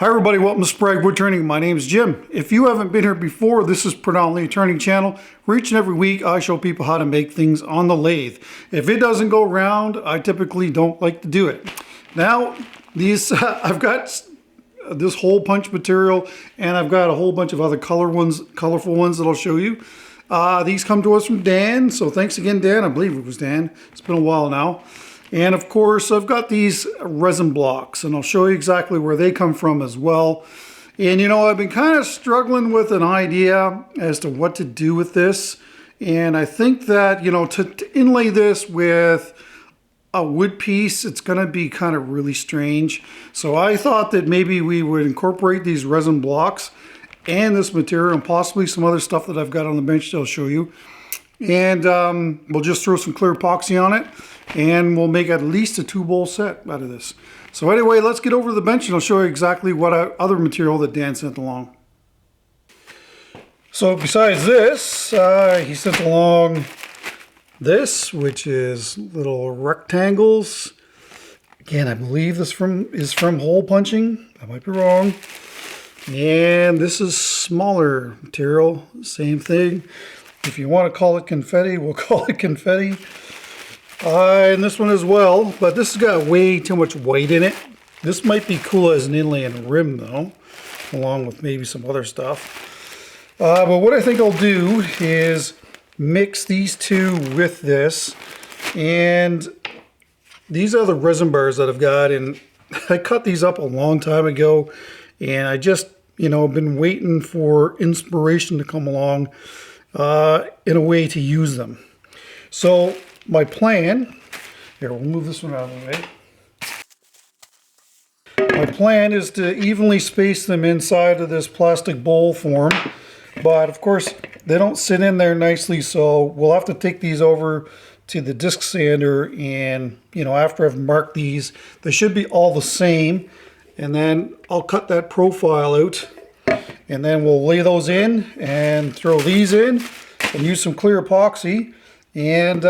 Hi everybody, welcome to Sprague Woodturning. My name is Jim. If you haven't been here before, this is predominantly a turning channel. For each and every week, I show people how to make things on the lathe. If it doesn't go round, I typically don't like to do it. Now, I've got this hole punch material, and I've got a whole bunch of other colorful ones that I'll show you. These come to us from Dan, so thanks again, Dan. I believe it was Dan. It's been a while now. And of course, I've got these resin blocks, and I'll show you exactly where they come from as well. And you know, I've been kind of struggling with an idea as to what to do with this. And I think that, you know, to inlay this with a wood piece, it's going to be kind of really strange. So I thought that maybe we would incorporate these resin blocks and this material and possibly some other stuff that I've got on the bench that I'll show you. And we'll just throw some clear epoxy on it, and we'll make at least a 2-bowl set out of this. So anyway, let's get over to the bench and I'll show you exactly what other material that Dan sent along. So besides this, he sent along this, which is little rectangles. Again, I believe this is from hole punching. I might be wrong. And this is smaller material, same thing. If you want to call it confetti, we'll call it confetti. And this one as well, but this has got way too much white in it. This might be cool as an inlay and rim though, along with maybe some other stuff. But what I think I'll do is mix these two with this. And these are the resin bars that I've got, and I cut these up a long time ago, and I just, you know, been waiting for inspiration to come along in a way to use them. So my plan, here, we'll move this one out of the way. My plan is to evenly space them inside of this plastic bowl form, but of course they don't sit in there nicely, so we'll have to take these over to the disc sander, and you know, after I've marked these, they should be all the same, and then I'll cut that profile out, and then we'll lay those in and throw these in and use some clear epoxy and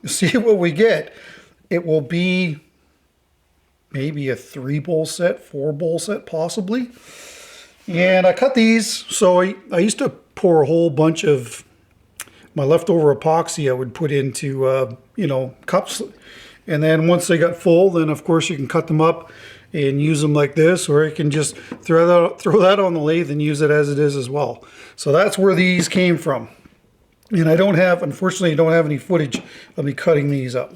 see what we get. It will be maybe a 3-bowl set, 4-bowl set possibly. And I cut these, so I used to pour a whole bunch of my leftover epoxy I would put into you know, cups, and then once they got full, then of course you can cut them up and use them like this, or you can just throw that on the lathe and use it as it is as well. So that's where these came from. And unfortunately, I don't have any footage of me cutting these up.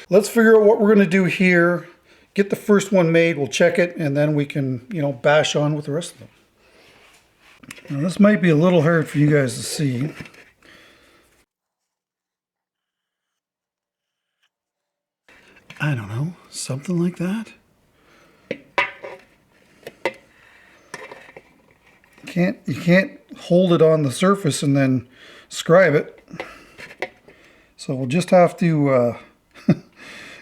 Let's figure out what we're going to do here. Get the first one made, we'll check it, and then we can, you know, bash on with the rest of them. Now this might be a little hard for you guys to see. I don't know, something like that. You can't hold it on the surface and then scribe it. So we'll just have to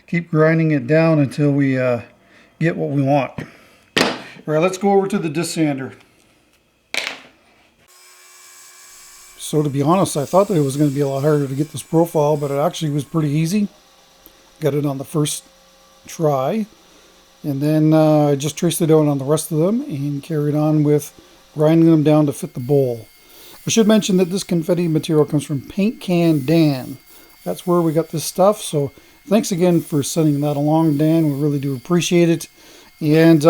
keep grinding it down until we get what we want. All right, let's go over to the disc sander. So to be honest, I thought that it was going to be a lot harder to get this profile, but it actually was pretty easy. Got it on the first try, and then I just traced it out on the rest of them and carried on with grinding them down to fit the bowl. I should mention that this confetti material comes from Paint Can Dan. That's where we got this stuff. So thanks again for sending that along, Dan. We really do appreciate it. And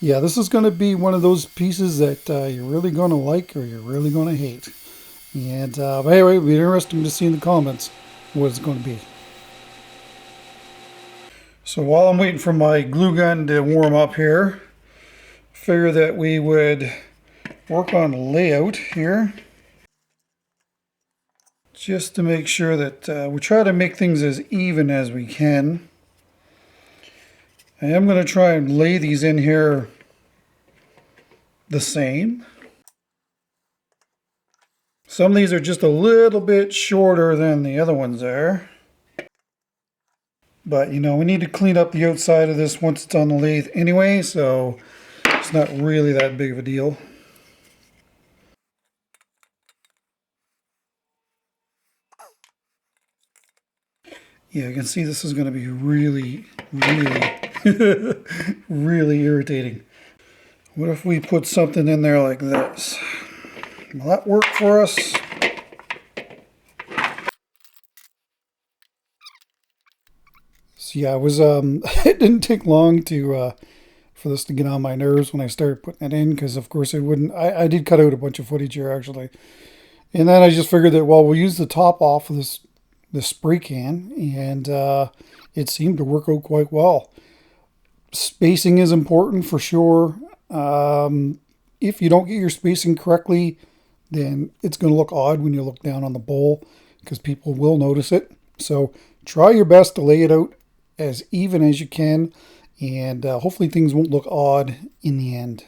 yeah, this is going to be one of those pieces that you're really going to like or you're really going to hate. And but anyway, it'll be interesting to see in the comments what it's going to be. So while I'm waiting for my glue gun to warm up here, figure that we would work on layout here, just to make sure that we try to make things as even as we can. I am going to try and lay these in here the same. Some of these are just a little bit shorter than the other ones are. But you know, we need to clean up the outside of this once it's on the lathe anyway, so it's not really that big of a deal. Yeah, you can see this is going to be really, really Really irritating. What if we put something in there like this? Will that work for us? So yeah, it was it didn't take long to for this to get on my nerves when I started putting it in, because of course it wouldn't. I did cut out a bunch of footage here actually, and then I just figured that, well, we'll use the top off of this spray can, and it seemed to work out quite well. Spacing is important for sure. If you don't get your spacing correctly, then it's going to look odd when you look down on the bowl, because people will notice it. So try your best to lay it out as even as you can, and hopefully things won't look odd in the end.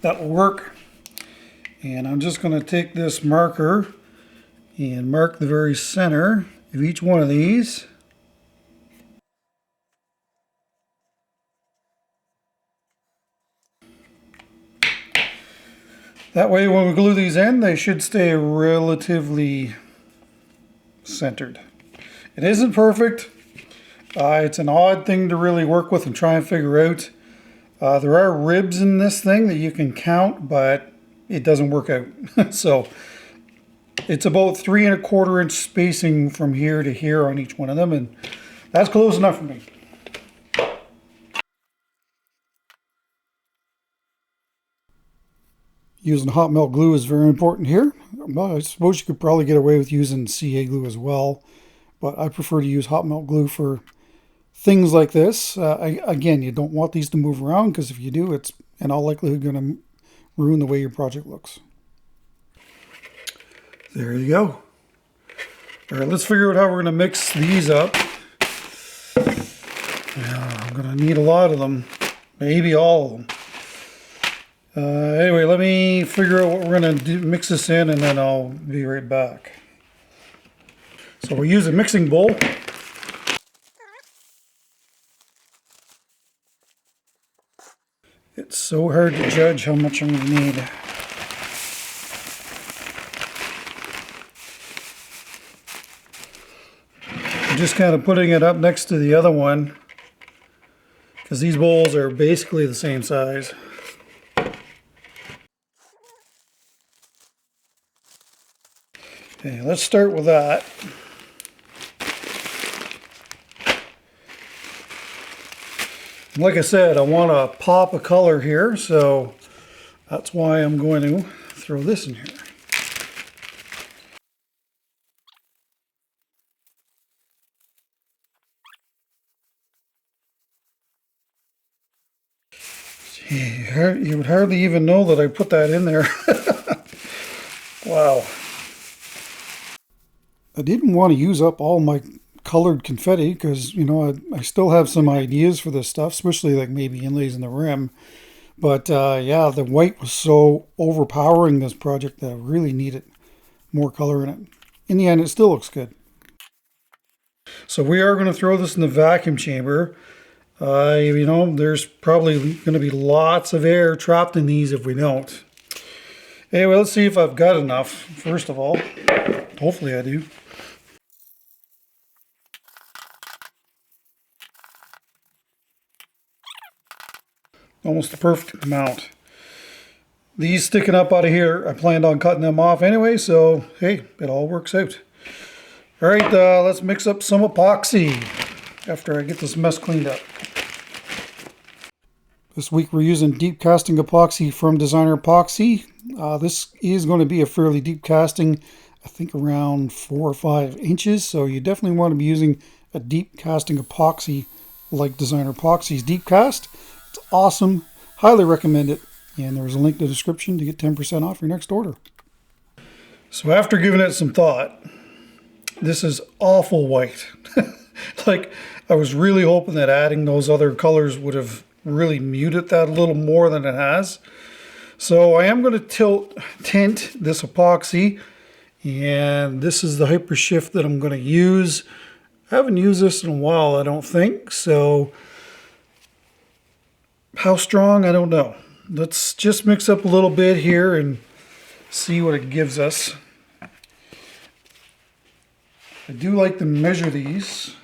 That will work. And I'm just going to take this marker and mark the very center of each one of these. That way when we glue these in, they should stay relatively centered. It isn't perfect. It's an odd thing to really work with and try and figure out. There are ribs in this thing that you can count, but it doesn't work out. So it's about 3 1/4 inch spacing from here to here on each one of them, and that's close enough for me. Using hot melt glue is very important here. Well, I suppose you could probably get away with using CA glue as well, but I prefer to use hot melt glue for things like this. Again, you don't want these to move around, because if you do, it's in all likelihood going to ruin the way your project looks. There you go. All right, let's figure out how we're going to mix these up. I'm going to need a lot of them, maybe all of them. Anyway, let me figure out what we're going to do, mix this in, and then I'll be right back. So we'll use a mixing bowl. It's so hard to judge how much I'm going to need. I'm just kind of putting it up next to the other one, because these bowls are basically the same size. Okay, let's start with that. Like I said, I want to pop a color here, so that's why I'm going to throw this in here. You would hardly even know that I put that in there. Wow. I didn't want to use up all my colored confetti, because, you know, I still have some ideas for this stuff, especially like maybe inlays in the rim. But yeah, the white was so overpowering this project that I really needed more color in it. In the end, it still looks good. So we are going to throw this in the vacuum chamber. You know, there's probably going to be lots of air trapped in these if we don't. Anyway, let's see if I've got enough, first of all. Hopefully I do. Almost the perfect amount. These sticking up out of here, I planned on cutting them off anyway, so hey, it all works out. All right, let's mix up some epoxy after I get this mess cleaned up. This week we're using deep casting epoxy from Designer Epoxy. This is going to be a fairly deep casting, I think around 4 or 5 inches, so you definitely want to be using a deep casting epoxy like Designer Epoxy's deep cast. It's awesome, highly recommend it, and there's a link in the description to get 10% off your next order. So after giving it some thought, this is awful white. Like, I was really hoping that adding those other colors would have really muted that a little more than it has. So I am going to tint this epoxy, and this is the hyper shift that I'm going to use. I haven't used this in a while, I don't think, so how strong, I don't know. Let's just mix up a little bit here and see what it gives us. I do like to measure these.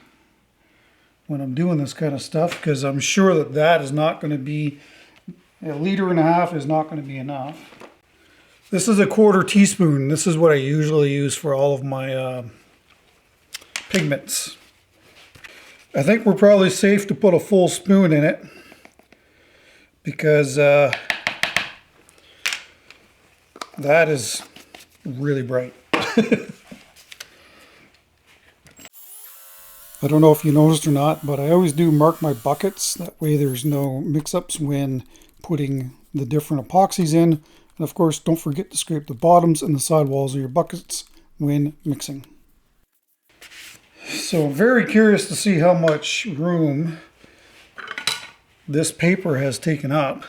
when I'm doing this kind of stuff, because I'm sure that that is not going to be, 1.5 liters is not going to be enough. This is a 1/4 teaspoon. This is what I usually use for all of my pigments. I think we're probably safe to put a full spoon in it, because that is really bright. I don't know if you noticed or not, but I always do mark my buckets. That way there's no mix-ups when putting the different epoxies in. And of course, don't forget to scrape the bottoms and the sidewalls of your buckets when mixing. So I'm very curious to see how much room this paper has taken up.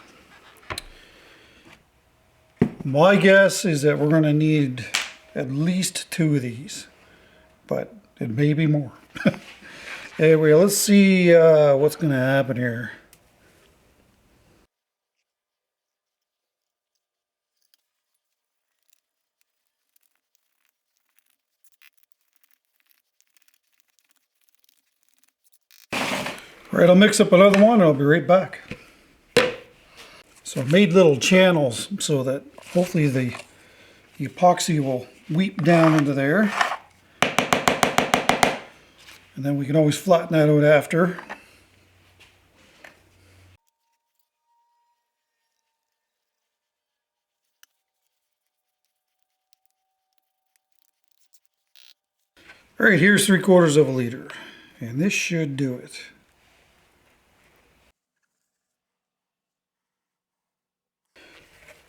My guess is that we're going to need at least 2 of these, but it may be more. Anyway, let's see what's going to happen here. All right, I'll mix up another one and I'll be right back. So I made little channels so that hopefully the epoxy will weep down into there. And then we can always flatten that out after. All right, here's 3/4 liter. And this should do it.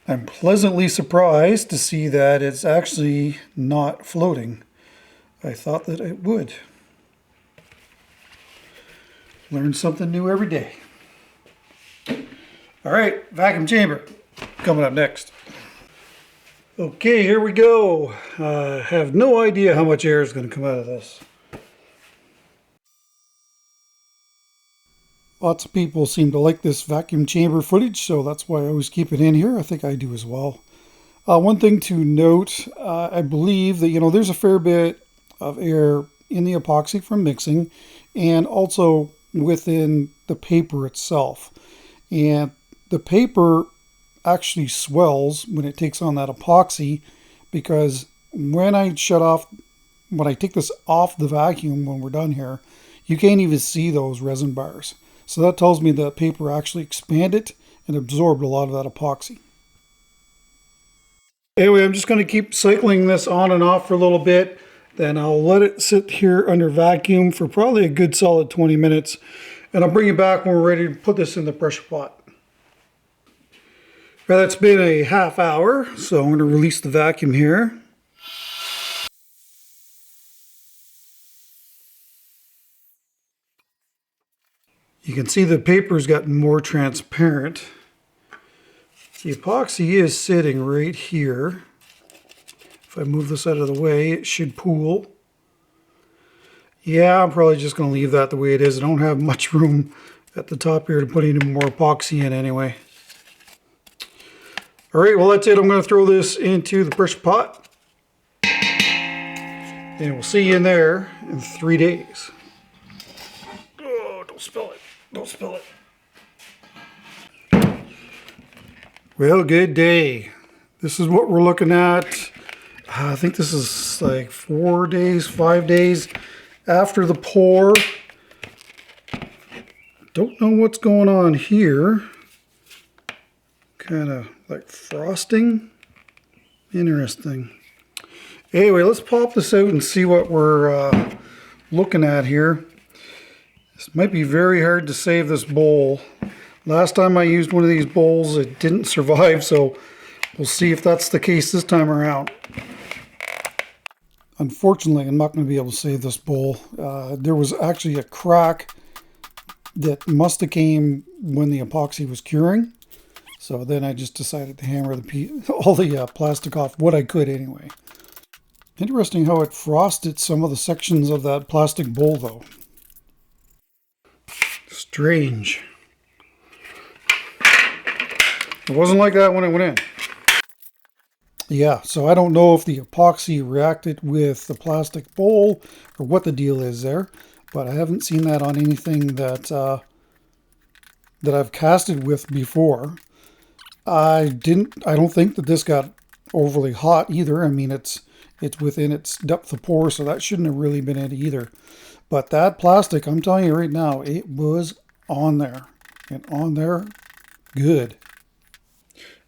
I'm pleasantly surprised to see that it's actually not floating. I thought that it would. Learn something new every day. All right, vacuum chamber coming up next. Okay, here we go. I have no idea how much air is going to come out of this. Lots of people seem to like this vacuum chamber footage, so that's why I always keep it in here. I think I do as well. One thing to note, I believe that, there's a fair bit of air in the epoxy from mixing, and also within the paper itself. And the paper actually swells when it takes on that epoxy, because when I take this off the vacuum when we're done here, you can't even see those resin bars. So that tells me that paper actually expanded and absorbed a lot of that epoxy. Anyway, I'm just going to keep cycling this on and off for a little bit. Then I'll let it sit here under vacuum for probably a good solid 20 minutes. And I'll bring it back when we're ready to put this in the pressure pot. Well, that's been a half hour, so I'm going to release the vacuum here. You can see the paper's gotten more transparent. The epoxy is sitting right here. If I move this out of the way, it should pool. Yeah, I'm probably just going to leave that the way it is. I don't have much room at the top here to put any more epoxy in anyway. All right, well, that's it. I'm going to throw this into the pressure pot. And we'll see you in there in 3 days. Oh, don't spill it. Don't spill it. Well, good day. This is what we're looking at. I think this is like 4 days, 5 days after the pour. Don't know what's going on here. Kind of like frosting. Interesting. Anyway, let's pop this out and see what we're looking at here. This might be very hard to save this bowl. Last time I used one of these bowls, it didn't survive, so we'll see if that's the case this time around. Unfortunately, I'm not going to be able to save this bowl. There was actually a crack that must have came when the epoxy was curing. So then I just decided to hammer all the plastic off, what I could anyway. Interesting how it frosted some of the sections of that plastic bowl though. Strange. It wasn't like that when it went in. Yeah, so I don't know if the epoxy reacted with the plastic bowl or what the deal is there, but I haven't seen that on anything that that I've casted with before. I don't think that this got overly hot either. I mean, it's within its depth of pour, so that shouldn't have really been it either. But that plastic, I'm telling you right now, it was on there, and on there good.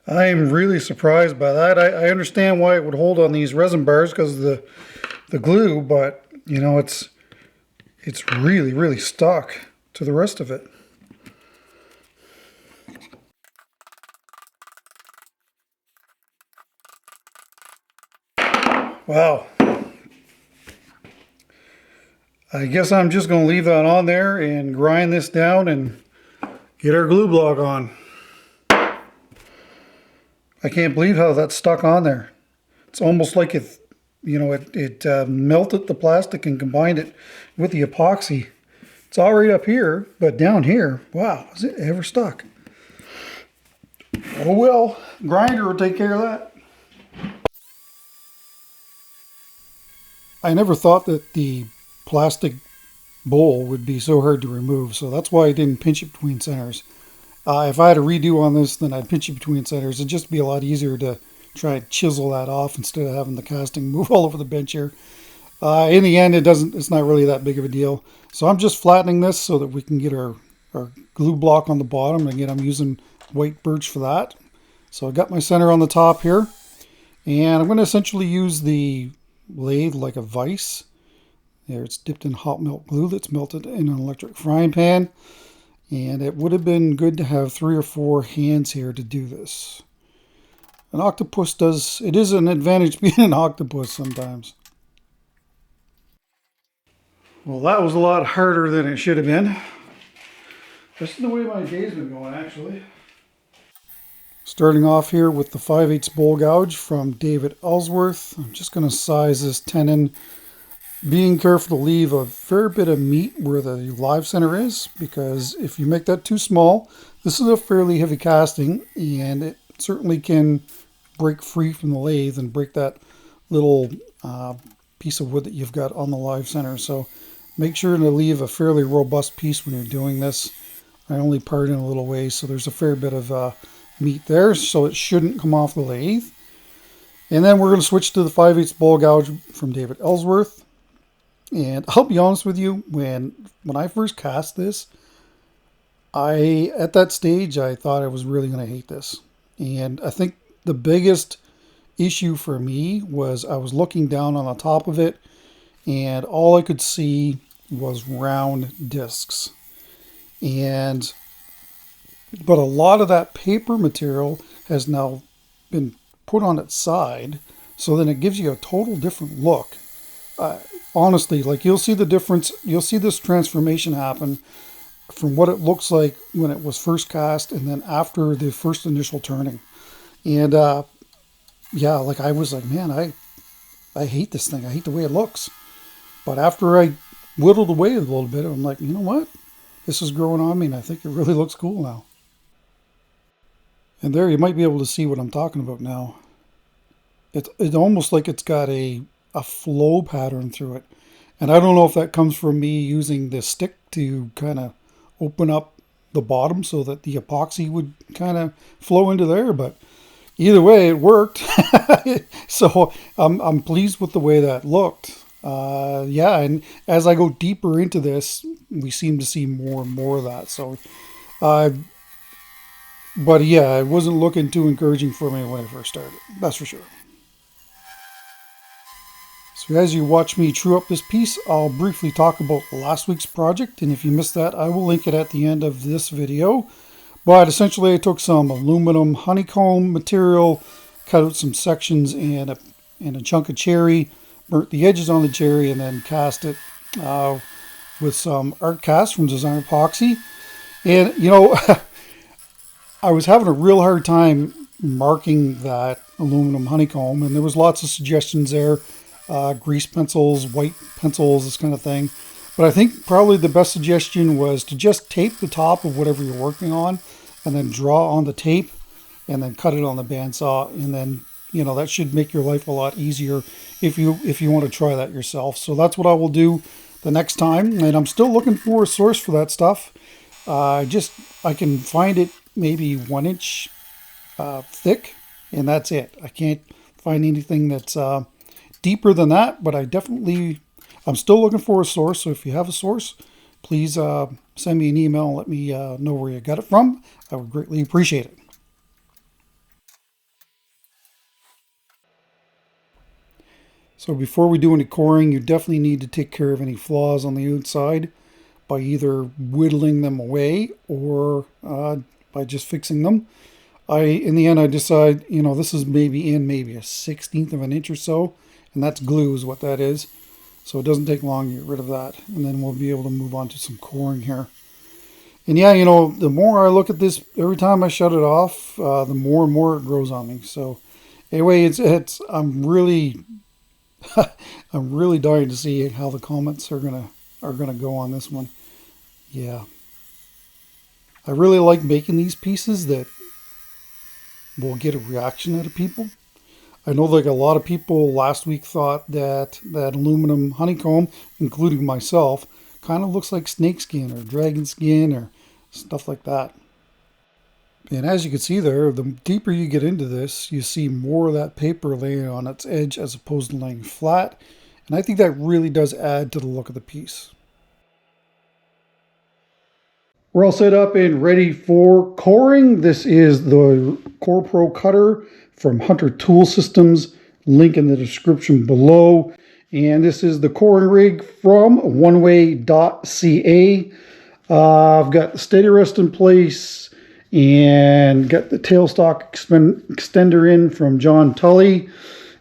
I am really surprised by that. I understand why it would hold on these resin bars because of the glue, but you know, it's really, really stuck to the rest of it. Wow. I guess I'm just going to leave that on there and grind this down and get our glue block on. I can't believe how that's stuck on there. It's almost like it, you know, it melted the plastic and combined it with the epoxy. It's all right up here, but down here, wow, is it ever stuck? Oh well, grinder will take care of that. I never thought that the plastic bowl would be so hard to remove, so that's why I didn't pinch it between centers. If I had a redo on this, then I'd pinch it between centers. It'd just be a lot easier to try and chisel that off instead of having the casting move all over the bench here. In the end, it's not really that big of a deal. So I'm just flattening this so that we can get our glue block on the bottom. Again, I'm using white birch for that. So I got my center on the top here, and I'm going to essentially use the lathe like a vise. There, it's dipped in hot melt glue that's melted in an electric frying pan. And it would have been good to have 3 or 4 hands here to do this. An octopus it is an advantage being an octopus sometimes. Well, that was a lot harder than it should have been. This is the way my day's been going, actually. Starting off here with the 5/8 bowl gouge from David Ellsworth. I'm just going to size this tenon, being careful to leave a fair bit of meat where the live center is, because if you make that too small, this is a fairly heavy casting, and it certainly can break free from the lathe and break that little piece of wood that you've got on the live center. So make sure to leave a fairly robust piece when you're doing this. I only part in a little ways, so there's a fair bit of meat there, so it shouldn't come off the lathe. And then we're going to switch to the 5/8 bowl gouge from David Ellsworth. And I'll be honest with you, when I first cast this, at that stage, I thought I was really going to hate this. And I think the biggest issue for me was I was looking down on the top of it, and all I could see was round discs. But a lot of that paper material has now been put on its side, so then it gives you a total different look. Honestly, like, you'll see the difference. You'll see this transformation happen from what it looks like when it was first cast and then after the first initial turning. And yeah, like, I was like, man, I hate this thing. I hate the way it looks. But after I whittled away a little bit, I'm like, you know what? This is growing on me, and I think it really looks cool now. And there, you might be able to see what I'm talking about now. It's almost like it's got a flow pattern through it. And I don't know if that comes from me using this stick to kind of open up the bottom so that the epoxy would kind of flow into there, but either way, it worked. So I'm pleased with the way that looked. Yeah, and as I go deeper into this, we seem to see more and more of that. So, but yeah, it wasn't looking too encouraging for me when I first started. That's for sure. So as you watch me true up this piece, I'll briefly talk about last week's project, and if you missed that, I will link it at the end of this video. But essentially, I took some aluminum honeycomb material, cut out some sections and a chunk of cherry, burnt the edges on the cherry, and then cast it with some art cast from Design Epoxy. And, you know, I was having a real hard time marking that aluminum honeycomb, and there was lots of suggestions there. Grease pencils, white pencils, this kind of thing. But I think probably the best suggestion was to just tape the top of whatever you're working on and then draw on the tape and then cut it on the bandsaw. And then, you know, that should make your life a lot easier if you want to try that yourself. So that's what I will do. the next time. And I'm still looking for a source for that stuff. I can find it maybe 1 inch thick, and that's it. I can't find anything that's deeper than that, but I'm still looking for a source. So if you have a source, please send me an email and let me know where you got it from. I would greatly appreciate it. So before we do any coring, you definitely need to take care of any flaws on the outside by either whittling them away or by just fixing them. In the end, I decide, this is maybe a 1/16 of an inch or so, and that's glue is what that is. So it doesn't take long to get rid of that, and then we'll be able to move on to some coring here. And yeah, the more I look at this, every time I shut it off, the more and more it grows on me. So anyway, I'm really I'm really dying to see how the comments are gonna go on this one. Yeah, I really like making these pieces that will get a reaction out of people. I know like a lot of people last week thought that aluminum honeycomb, including myself, kind of looks like snake skin or dragon skin or stuff like that. And as you can see there, the deeper you get into this, you see more of that paper laying on its edge as opposed to laying flat. And I think that really does add to the look of the piece. We're all set up and ready for coring. This is the Core Pro cutter from Hunter Tool Systems. Link in the description below. And this is the coring rig from oneway.ca. I've got the steady rest in place and got the tailstock extender in from John Tully.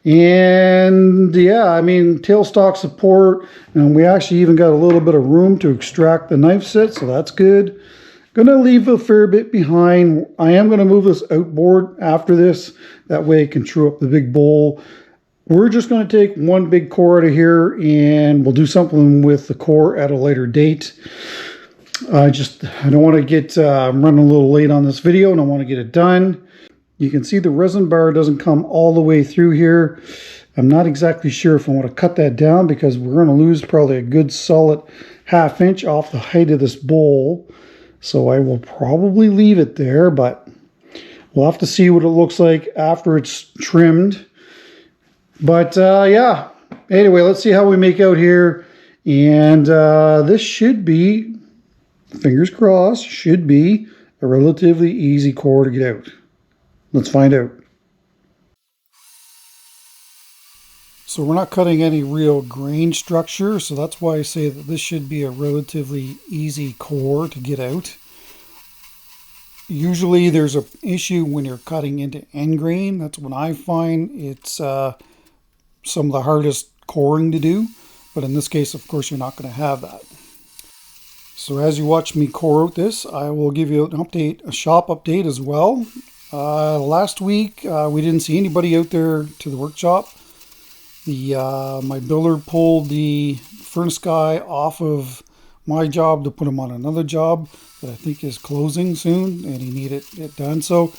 And yeah, tailstock support, and we actually even got a little bit of room to extract the knife set, so that's good. Gonna leave a fair bit behind. I am gonna move this outboard after this, that way I can true up the big bowl. We're just gonna take one big core out of here, and we'll do something with the core at a later date. I don't want to get I'm running a little late on this video, and I want to get it done. You can see the resin bar doesn't come all the way through here. I'm not exactly sure if I want to cut that down because we're going to lose probably a good solid 1/2 inch off the height of this bowl. So I will probably leave it there, but we'll have to see what it looks like after it's trimmed. But yeah, anyway, let's see how we make out here. And this should be, fingers crossed, should be a relatively easy core to get out. Let's find out. So we're not cutting any real grain structure, so that's why I say that this should be a relatively easy core to get out. Usually there's an issue when you're cutting into end grain. That's when I find it's some of the hardest coring to do. But in this case, of course, you're not going to have that. So as you watch me core out this, I will give you an update, a shop update as well. Last week, we didn't see anybody out there to the workshop. My builder pulled the furnace guy off of my job to put him on another job that I think is closing soon, and he needed it done. So,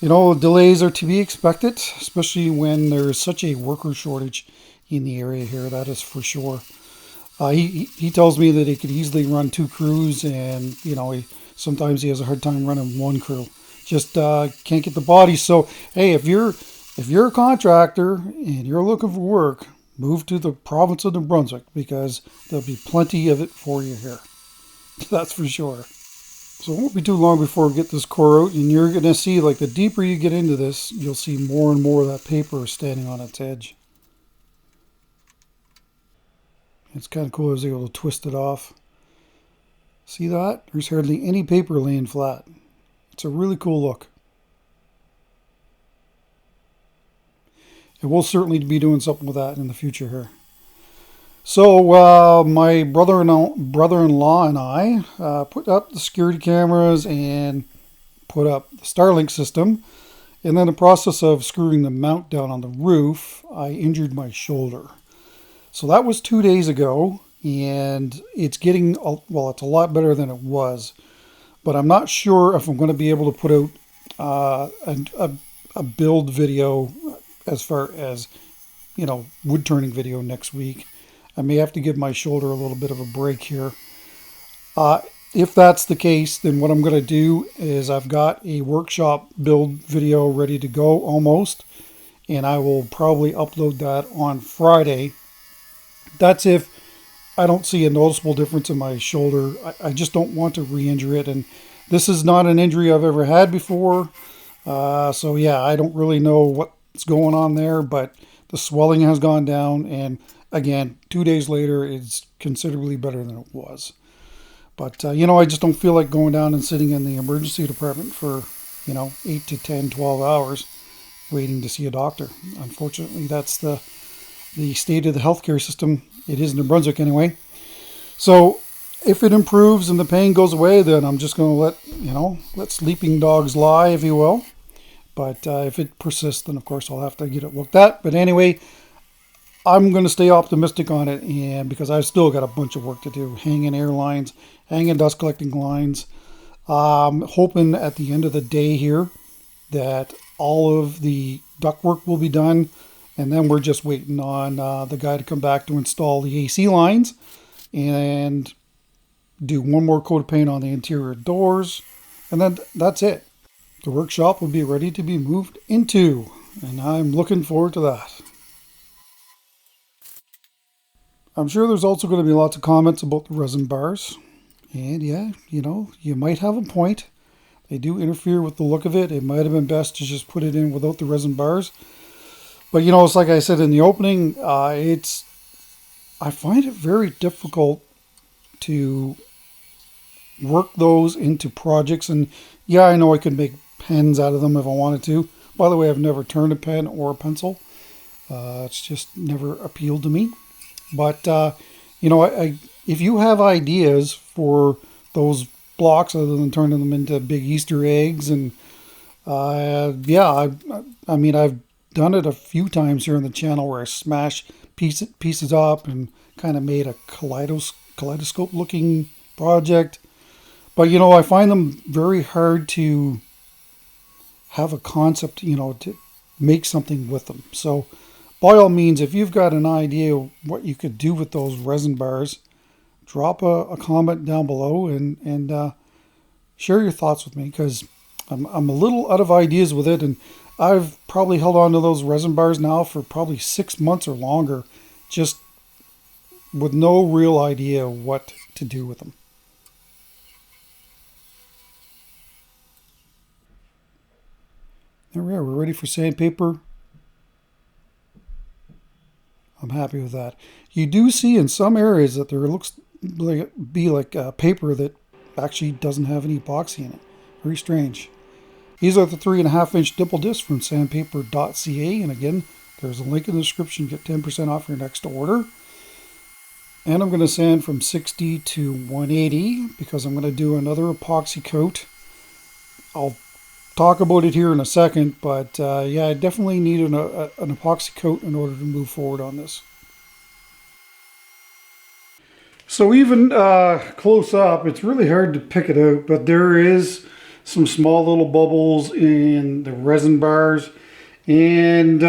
delays are to be expected, especially when there's such a worker shortage in the area here, that is for sure. He tells me that he could easily run 2 crews, and sometimes he has a hard time running 1 crew. Just can't get the body. So hey, if you're a contractor and you're looking for work, move to the province of New Brunswick, because there'll be plenty of it for you here. That's for sure. So it won't be too long before we get this core out, and you're going to see, like, the deeper you get into this, you'll see more and more of that paper standing on its edge. It's kind of cool. I was able to twist it off. See that? There's hardly any paper laying flat. It's a really cool look. And we'll certainly be doing something with that in the future here. So my brother-in-law and I put up the security cameras and put up the Starlink system. And then in the process of screwing the mount down on the roof, I injured my shoulder. So that was 2 days ago, and it's getting, well, it's a lot better than it was. But I'm not sure if I'm going to be able to put out a build video as far as, wood turning video next week. I may have to give my shoulder a little bit of a break here. If that's the case, then what I'm going to do is I've got a workshop build video ready to go almost, and I will probably upload that on Friday. That's if I don't see a noticeable difference in my shoulder. I just don't want to re-injure it, and this is not an injury I've ever had before. So yeah, I don't really know what's going on there, but the swelling has gone down, and again, 2 days later, it's considerably better than it was. But, I just don't feel like going down and sitting in the emergency department for, 8 to 10, 12 hours waiting to see a doctor. Unfortunately, that's the state of the healthcare system. It is in New Brunswick anyway. So if it improves and the pain goes away, then I'm just going to let sleeping dogs lie, if you will. But if it persists, then of course I'll have to get it looked at. But anyway, I'm going to stay optimistic on it, and because I've still got a bunch of work to do, hanging air lines, hanging dust collecting lines. Hoping at the end of the day here that all of the ductwork will be done, and then we're just waiting on the guy to come back to install the AC lines and do one more coat of paint on the interior doors, and then that's it. The workshop will be ready to be moved into, and I'm looking forward to that. I'm sure there's also going to be lots of comments about the resin bars. And yeah, you might have a point. They do interfere with the look of it. It might have been best to just put it in without the resin bars. But it's like I said in the opening, I find it very difficult to work those into projects. And yeah, I know I could make pens out of them if I wanted to. By the way, I've never turned a pen or a pencil. It's just never appealed to me. But, if you have ideas for those blocks other than turning them into big Easter eggs, and I've done it a few times here on the channel where I smash pieces up and kind of made a kaleidoscope looking project. But, I find them very hard to have a concept, to make something with them. So, by all means, if you've got an idea what you could do with those resin bars, drop a comment down below and share your thoughts with me, because I'm a little out of ideas with it, and I've probably held on to those resin bars now for probably 6 months or longer, just with no real idea what to do with them. There we are. We're ready for sandpaper. I'm happy with that. You do see in some areas that there looks like paper that actually doesn't have any epoxy in it. Very strange. These are the 3.5-inch dimple discs from sandpaper.ca, and again, there's a link in the description. Get 10% off your next order. And I'm going to sand from 60 to 180 because I'm going to do another epoxy coat. I'll talk about it here in a second, but yeah, I definitely need an epoxy coat in order to move forward on this. So even close up, it's really hard to pick it out, but there is some small little bubbles in the resin bars, and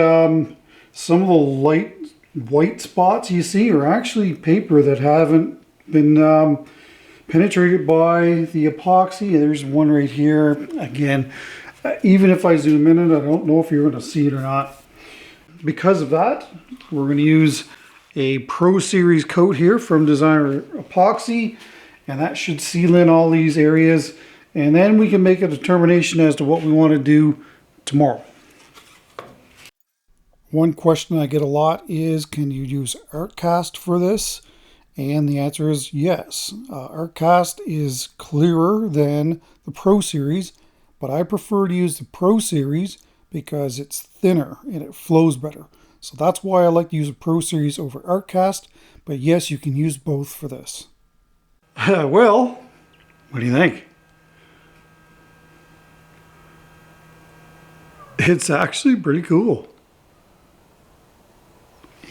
some of the light white spots you see are actually paper that haven't been penetrated by the epoxy. There's one right here. Again, even if I zoom in it, I don't know if you're going to see it or not. Because of that, we're going to use a Pro Series coat here from Designer Epoxy, and that should seal in all these areas, and then we can make a determination as to what we want to do tomorrow. One question I get a lot is, can you use Artcast for this? And the answer is yes. Artcast is clearer than the Pro Series, but I prefer to use the Pro Series because it's thinner and it flows better. So that's why I like to use a Pro Series over Artcast, but yes, you can use both for this. Well, what do you think? It's actually pretty cool.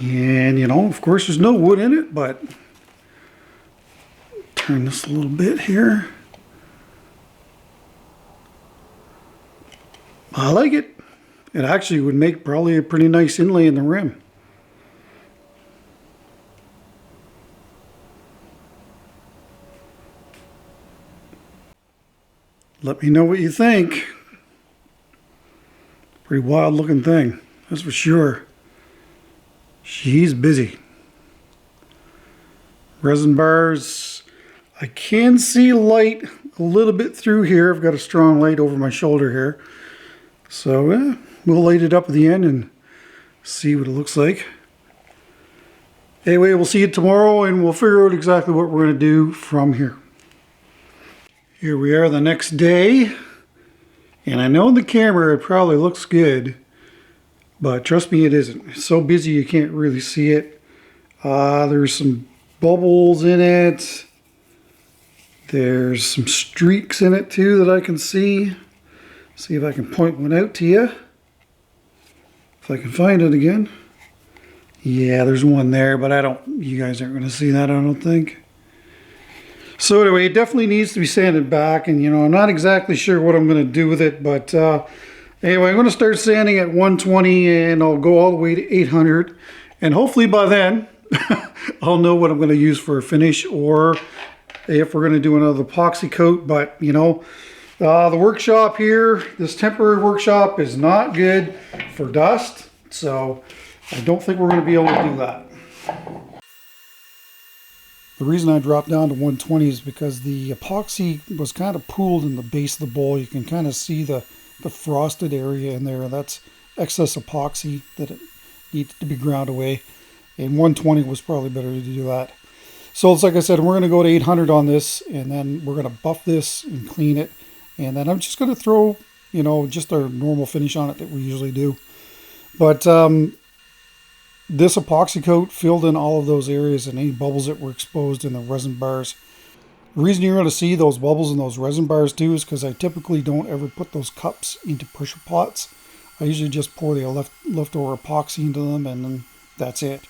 And of course there's no wood in it, but turn this a little bit here. I like it. It actually would make probably a pretty nice inlay in the rim. Let me know what you think. Pretty wild looking thing, that's for sure. She's busy. Resin bars. I can see light a little bit through here. I've got a strong light over my shoulder here. So we'll light it up at the end and see what it looks like. Anyway, we'll see you tomorrow and we'll figure out exactly what we're going to do from here. Here we are the next day. And I know in the camera it probably looks good, but trust me, it isn't. It's so busy you can't really see it. There's some bubbles in it. There's some streaks in it too that I can see. See if I can point one out to you. If I can find it again. Yeah, there's one there, but you guys aren't going to see that, I don't think. So anyway, it definitely needs to be sanded back, and I'm not exactly sure what I'm going to do with it, but anyway, I'm going to start sanding at 120 and I'll go all the way to 800, and hopefully by then I'll know what I'm going to use for a finish, or if we're going to do another epoxy coat. But the workshop here, this temporary workshop, is not good for dust, so I don't think we're going to be able to do that. The reason I dropped down to 120 is because the epoxy was kind of pooled in the base of the bowl. You can kind of see the frosted area in there. That's excess epoxy that it needs to be ground away. And 120 was probably better to do that. So it's like I said, we're going to go to 800 on this, and then we're going to buff this and clean it. And then I'm just going to throw, just our normal finish on it that we usually do. But this epoxy coat filled in all of those areas and any bubbles that were exposed in the resin bars. The reason you're going to see those bubbles in those resin bars too is because I typically don't ever put those cups into pressure pots. I usually just pour the leftover epoxy into them, and then that's it.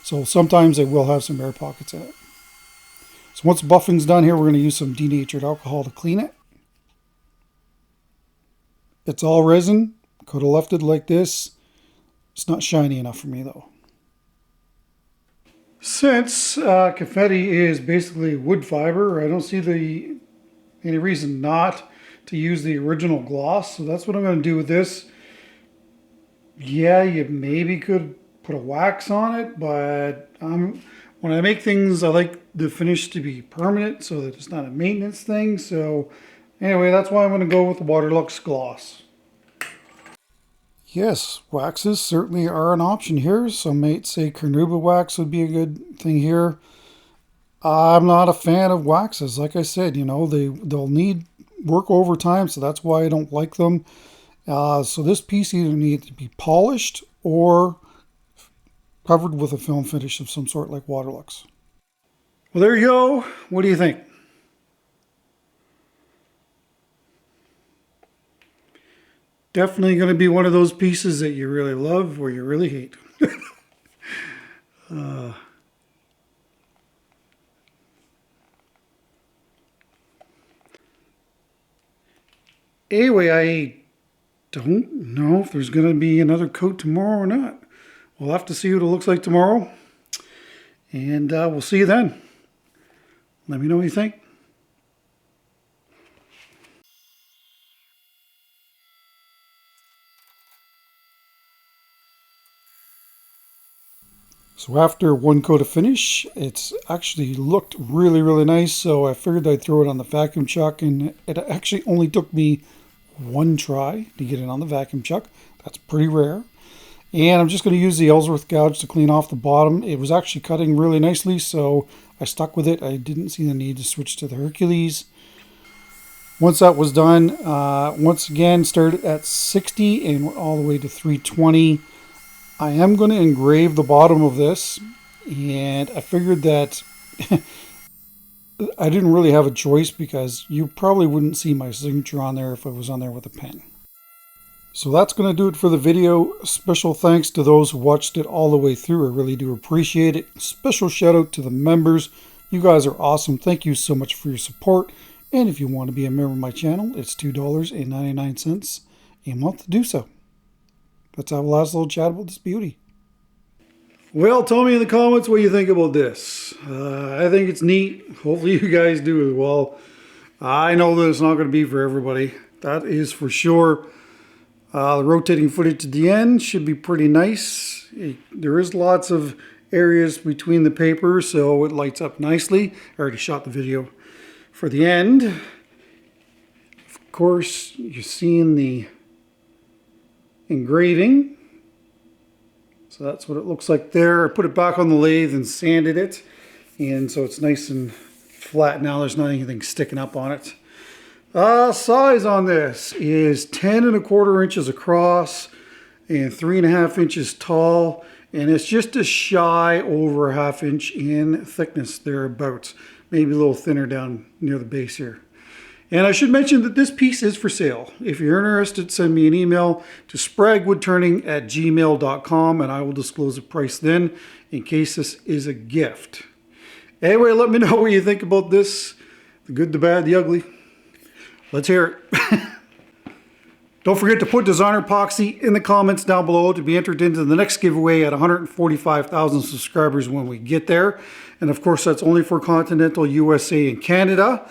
So sometimes they will have some air pockets in it. So once the buffing's done here, we're going to use some denatured alcohol to clean it. It's all resin. Could have left it like this. It's not shiny enough for me though. Since Confetti is basically wood fiber, I don't see any reason not to use the original gloss. So that's what I'm going to do with this. Yeah, you maybe could put a wax on it, but when I make things, I like the finish to be permanent so that it's not a maintenance thing. So anyway, that's why I'm going to go with the Waterlux gloss. Yes, waxes certainly are an option here. Some might say carnauba wax would be a good thing here. I'm not a fan of waxes. Like I said, they'll need work over time, so that's why I don't like them. So this piece either needs to be polished or covered with a film finish of some sort like Waterlux. Well, there you go. What do you think? Definitely going to be one of those pieces that you really love or you really hate. Anyway, I don't know if there's going to be another coat tomorrow or not. We'll have to see what it looks like tomorrow. And we'll see you then. Let me know what you think. So after one coat of finish, it's actually looked really, really nice. So I figured I'd throw it on the vacuum chuck, and it actually only took me one try to get it on the vacuum chuck. That's pretty rare. And I'm just going to use the Ellsworth gouge to clean off the bottom. It was actually cutting really nicely, so I stuck with it. I didn't see the need to switch to the Hercules. Once that was done, once again, started at 60 and went all the way to 320. I am going to engrave the bottom of this, and I figured that I didn't really have a choice because you probably wouldn't see my signature on there if I was on there with a pen. So that's going to do it for the video. Special thanks to those who watched it all the way through. I really do appreciate it. Special shout out to the members. You guys are awesome. Thank you so much for your support. And if you want to be a member of my channel, it's $2.99 a month to do so. Let's have a last little chat about this beauty. Well, tell me in the comments what you think about this. I think it's neat. Hopefully you guys do as well. I know that it's not going to be for everybody. That is for sure. The rotating footage at the end should be pretty nice. There is lots of areas between the paper, so it lights up nicely. I already shot the video for the end. Of course, you're seeing the engraving. So that's what it looks like there. I put it back on the lathe and sanded it. And so it's nice and flat now. There's not anything sticking up on it. Size on this is 10¼ inches across and 3½ inches tall. And it's just a shy over ½ inch in thickness thereabouts. Maybe a little thinner down near the base here. And I should mention that this piece is for sale. If you're interested, send me an email to spraguewoodturning@gmail.com and I will disclose the price then in case this is a gift. Anyway, let me know what you think about this. The good, the bad, the ugly. Let's hear it. Don't forget to put designer epoxy in the comments down below to be entered into the next giveaway at 145,000 subscribers when we get there. And of course, that's only for continental USA and Canada.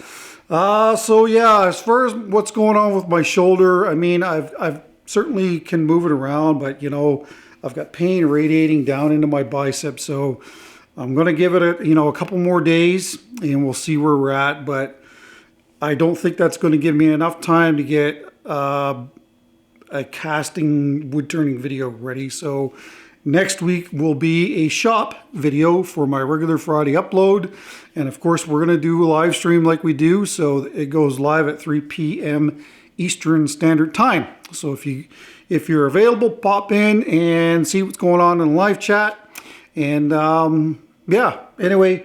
So yeah, as far as what's going on with my shoulder, I mean, I've certainly can move it around, but you know, I've got pain radiating down into my bicep. So I'm going to give it a couple more days and we'll see where we're at. But I don't think that's going to give me enough time to get a casting wood turning video ready. So next week will be a shop video for my regular Friday upload. And of course, we're going to do a live stream like we do. So it goes live at 3 p.m. Eastern Standard Time. So if you're available, pop in and see what's going on in the live chat. And yeah, anyway,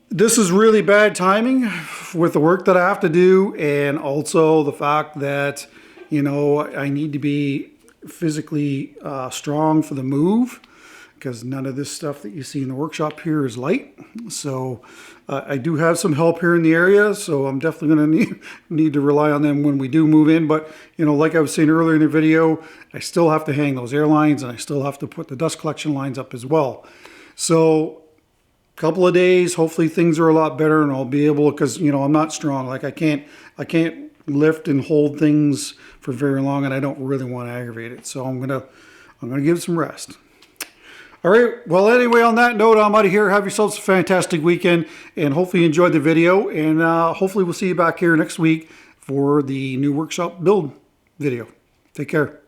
this is really bad timing with the work that I have to do. And also the fact that, you know, I need to be physically strong for the move, because none of this stuff that you see in the workshop here is light. So I do have some help here in the area, so I'm definitely going to need to rely on them when we do move in. But you know, like I was saying earlier in the video, I still have to hang those air lines and I still have to put the dust collection lines up as well. So a couple of days, hopefully things are a lot better and I'll be able, because you know, I'm not strong. Like I can't lift and hold things for very long, and I don't really want to aggravate it. So I'm gonna give it some rest. All right, well, anyway, on that note, I'm out of here. Have yourselves a fantastic weekend, and hopefully you enjoyed the video, and hopefully we'll see you back here next week for the new workshop build video. Take care.